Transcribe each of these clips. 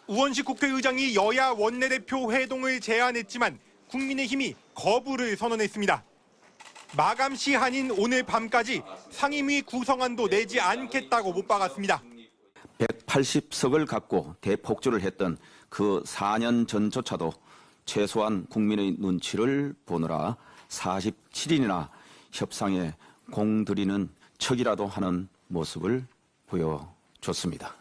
우원식 국회의장이 여야 원내대표 회동을 제안했지만 국민의힘이 거부를 선언했습니다. 마감 시한인 오늘 밤까지 상임위 구성안도 내지 않겠다고 못 박았습니다. 180석을 갖고 대폭주를 했던 그 4년 전조차도 최소한 국민의 눈치를 보느라 47인이나 협상에 공들이는 척이라도 하는 모습을 보여줬습니다.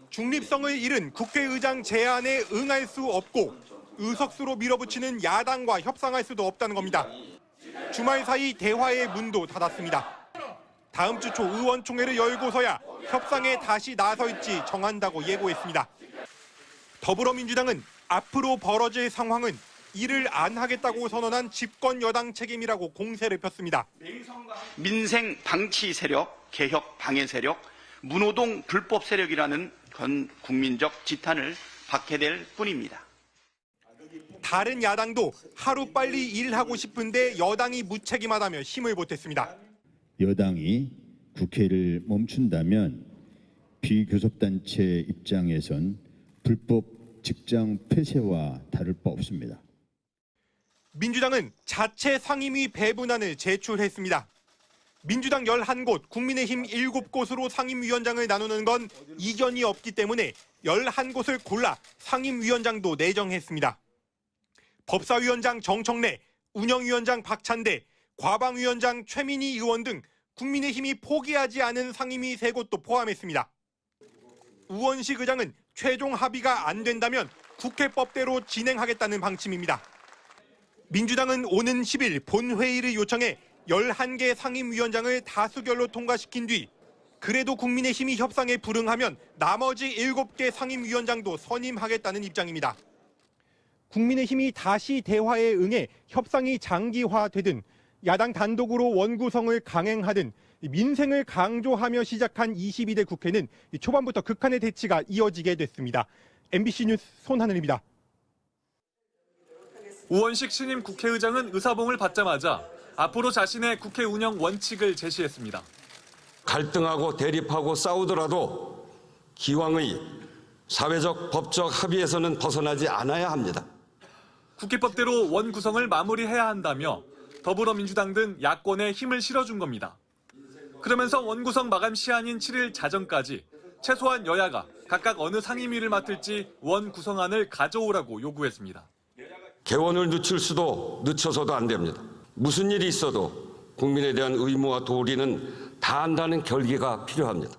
중립성을 잃은 국회의장 제안에 응할 수 없고 의석수로 밀어붙이는 야당과 협상할 수도 없다는 겁니다. 주말 사이 대화의 문도 닫았습니다. 다음 주 초 의원총회를 열고서야 협상에 다시 나설지 정한다고 예고했습니다. 더불어민주당은 앞으로 벌어질 상황은 일을 안 하겠다고 선언한 집권 여당 책임이라고 공세를 폈습니다. 민생 방치 세력, 개혁 방해 세력, 무노동 불법 세력이라는 전 국민적 지탄을 받게 될 뿐입니다. 다른 야당도 하루빨리 일하고 싶은데 여당이 무책임하다며 힘을 보탰습니다. 여당이 국회를 멈춘다면 비교섭단체 입장에선 불법 직장 폐쇄와 다를 바 없습니다. 민주당은 자체 상임위 배분안을 제출했습니다. 민주당 11곳, 국민의힘 7곳으로 상임위원장을 나누는 건 이견이 없기 때문에 11곳을 골라 상임위원장도 내정했습니다. 법사위원장 정청래, 운영위원장 박찬대, 과방위원장 최민희 의원 등 국민의힘이 포기하지 않은 상임위 3곳도 포함했습니다. 우원식 의장은 최종 합의가 안 된다면 국회법대로 진행하겠다는 방침입니다. 민주당은 오는 10일 본회의를 요청해 11개 상임위원장을 다수결로 통과시킨 뒤 그래도 국민의힘이 협상에 불응하면 나머지 7개 상임위원장도 선임하겠다는 입장입니다. 국민의힘이 다시 대화에 응해 협상이 장기화되든 야당 단독으로 원구성을 강행하든 민생을 강조하며 시작한 22대 국회는 초반부터 극한의 대치가 이어지게 됐습니다. MBC 뉴스 손하늘입니다. 우원식 신임 국회의장은 의사봉을 받자마자 앞으로 자신의 국회 운영 원칙을 제시했습니다. 갈등하고 대립하고 싸우더라도 기왕의 사회적 법적 합의에서는 벗어나지 않아야 합니다. 국회법대로 원 구성을 마무리해야 한다며 더불어민주당 등 야권에 힘을 실어준 겁니다. 그러면서 원 구성 마감 시한인 7일 자정까지 최소한 여야가 각각 어느 상임위를 맡을지 원 구성안을 가져오라고 요구했습니다. 개원을 늦출 수도 늦춰서도 안 됩니다. 무슨 일이 있어도 국민에 대한 의무와 도리는 다한다는 결기가 필요합니다.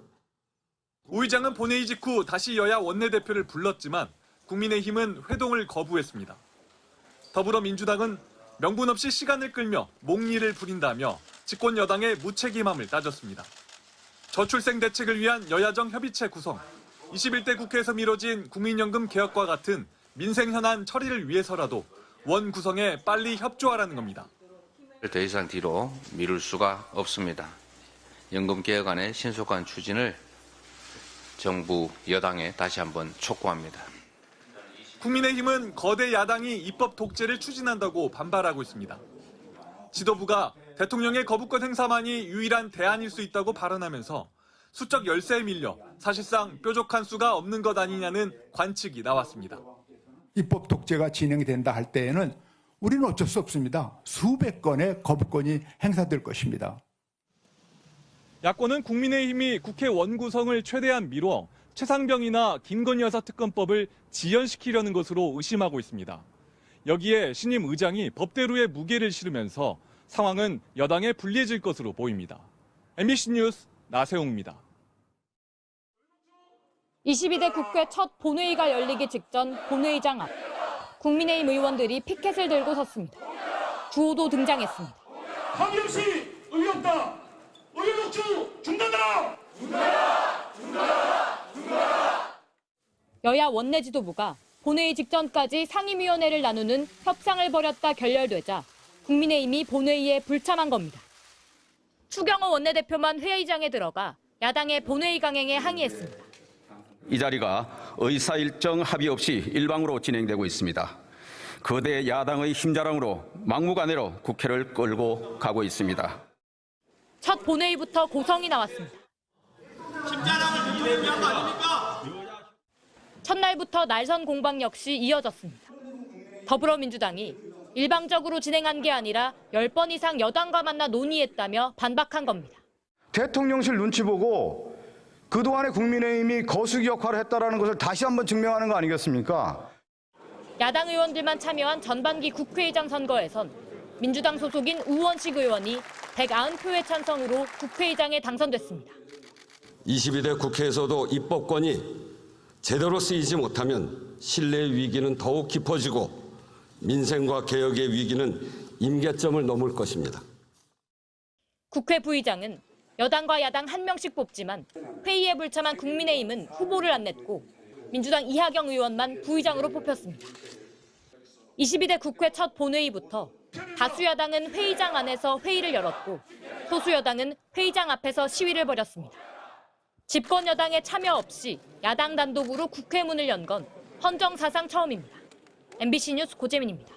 우 의장은 본회의 직후 다시 여야 원내대표를 불렀지만 국민의힘은 회동을 거부했습니다. 더불어민주당은 명분 없이 시간을 끌며 목리를 부린다며 집권 여당의 무책임함을 따졌습니다. 저출생 대책을 위한 여야정 협의체 구성, 21대 국회에서 미뤄진 국민연금 개혁과 같은 민생 현안 처리를 위해서라도 원 구성에 빨리 협조하라는 겁니다. 더 이상 뒤로 미룰 수가 없습니다. 연금 개혁안의 신속한 추진을 정부 여당에 다시 한번 촉구합니다. 국민의힘은 거대 야당이 입법 독재를 추진한다고 반발하고 있습니다. 지도부가 대통령의 거부권 행사만이 유일한 대안일 수 있다고 발언하면서 수적 열세에 밀려 사실상 뾰족한 수가 없는 것 아니냐는 관측이 나왔습니다. 입법 독재가 진행된다 할 때에는 우리는 어쩔 수 없습니다. 수백 건의 거부권이 행사될 것입니다. 야권은 국민의힘이 국회 원구성을 최대한 미뤄 최상병이나 김건희 여사 특검법을 지연시키려는 것으로 의심하고 있습니다. 여기에 신임 의장이 법대로의 무게를 실으면서 상황은 여당에 불리해질 것으로 보입니다. MBC 뉴스 나세웅입니다. 22대 국회 첫 본회의가 열리기 직전 본회의장 앞 국민의힘 의원들이 피켓을 들고 섰습니다. 구호도 등장했습니다. 항의 없이 의의 없다. 의회 독주 중단하라. 중단하라. 중단하라. 중단하라. 여야 원내 지도부가 본회의 직전까지 상임위원회를 나누는 협상을 벌였다 결렬되자 국민의힘이 본회의에 불참한 겁니다. 추경호 원내대표만 회의장에 들어가 야당의 본회의 강행에 항의했습니다. 이 자리가 의사일정 합의 없이 일방으로 진행되고 있습니다. 거대 야당의 힘자랑으로 막무가내로 국회를 끌고 가고 있습니다. 첫 본회의부터 고성이 나왔습니다. 힘자랑을 대통령이 한 거 아닙니까? 첫날부터 날선 공방 역시 이어졌습니다. 더불어민주당이 일방적으로 진행한 게 아니라 10번 이상 여당과 만나 논의했다며 반박한 겁니다. 대통령실 눈치 보고 그동안에 국민의힘이 거수기 역할을 했다는 것을 다시 한번 증명하는 거 아니겠습니까? 야당 의원들만 참여한 전반기 국회의장 선거에선 민주당 소속인 우원식 의원이 190표의 찬성으로 국회의장에 당선됐습니다. 22대 국회에서도 입법권이 제대로 쓰이지 못하면 신뢰의 위기는 더욱 깊어지고 민생과 개혁의 위기는 임계점을 넘을 것입니다. 국회 부의장은 여당과 야당 한 명씩 뽑지만 회의에 불참한 국민의힘은 후보를 안 냈고 민주당 이하경 의원만 부의장으로 뽑혔습니다. 22대 국회 첫 본회의부터 다수 야당은 회의장 안에서 회의를 열었고 소수 여당은 회의장 앞에서 시위를 벌였습니다. 집권 여당의 참여 없이 야당 단독으로 국회 문을 연 건 헌정 사상 처음입니다. MBC 뉴스 고재민입니다.